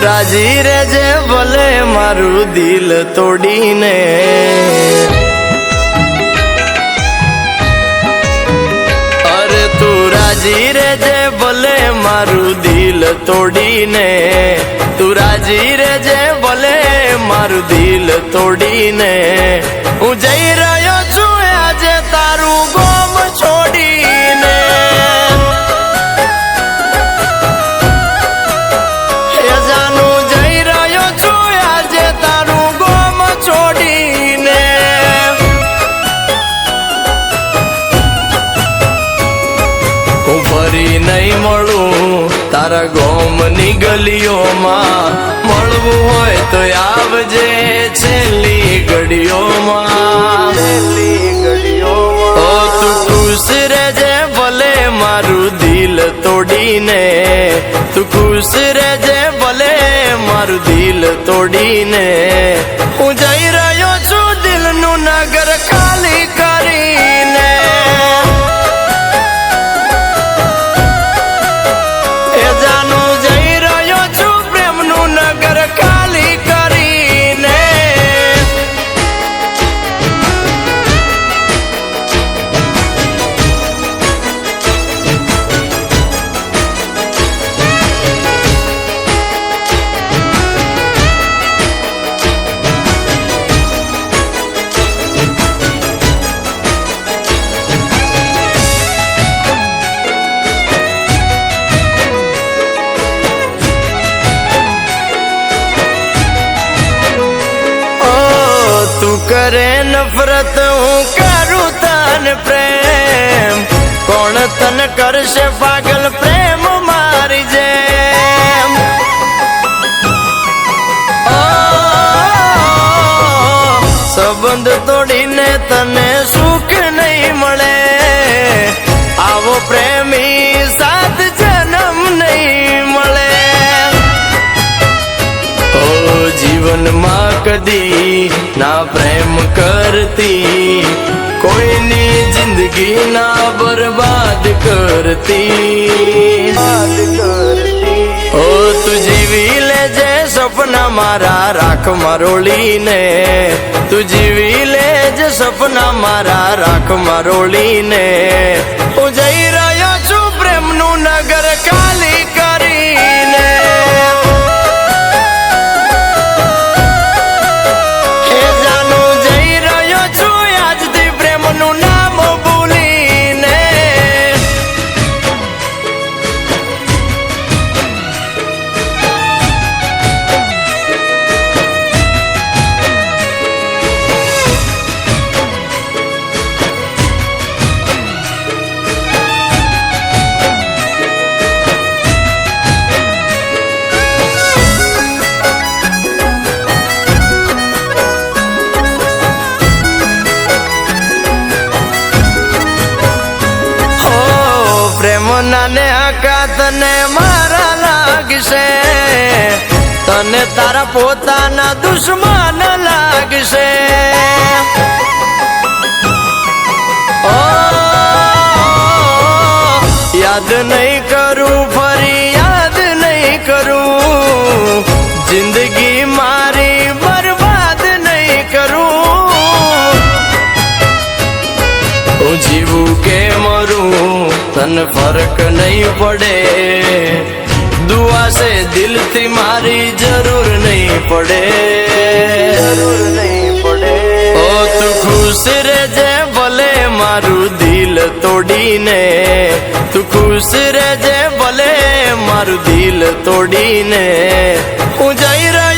રાજી રેજે ભલે મારું દિલ તોડીને, અરે તું રાજી રેજે ભલે મારું દિલ તોડીને, તું રાજી રેજે ભલે મારું દિલ તોડીને. હું જઈ રહ્યો છું આજે તારું ગોમ છોડીને, એ જાનું જઈ રહ્યો છું આજે તારું ગોમ છોડીને. હું ફરી નહીં મળું તારા ગોમની ગલીઓમાં, મળવું હોય તો આવજે છેલ્લી ઘડીઓમાં. ઓ તું ખુશ રહેજે ભલે મારું દિલ તોડીને, તું ખુશ રહેજે ભલે મારું દિલ તોડીને. હું જઈ રહ્યો છું દિલનું નગર ખાલી કરીને, એ જાનું જઈ રહ્યો છું પ્રેમનું નગર ખાલી કરીને. તું કરે નફરત હું કરું તન પ્રેમ, કોણ તન કરશે પાગલ પ્રેમ મારી જેમ. સંબંધ તોડીને તને સુખ નહીં મળે, આવો પ્રેમી સાત જન્મ નહીં મળે. જીવનમાં કદી ના પ્રેમ કરતી, કોઈની જિંદગી ના બરબાદ કરતી. ઓ તું જીવી લેજે સપના મારા રાખ મરોળીને, તું જીવી લેજે સપના મારા રાખ મરોળીને. હું જઈ રહ્યો છું પ્રેમનું નગર ખાલી કરીને, નામ ભૂલીને. પ્રેમના આકા તને મારા લાગશે, તને તારા પોતાના દુશ્મન લાગશે. ઓ યાદ નહીં કરું ફરી યાદ નહીં કરું, જિંદગી મારી બરબાદ નહીં કરું. હું જીવું કે મરું તને ફરક નહીં પડે, દુઆ સે દિલથી મારી જરૂર નહીં પડે. ઓ તું ખુશ રહેજે ભલે મારું દિલ તોડીને, તું ખુશ રહેજે ભલે મારું દિલ તોડીને. હું જઈ રહ્યો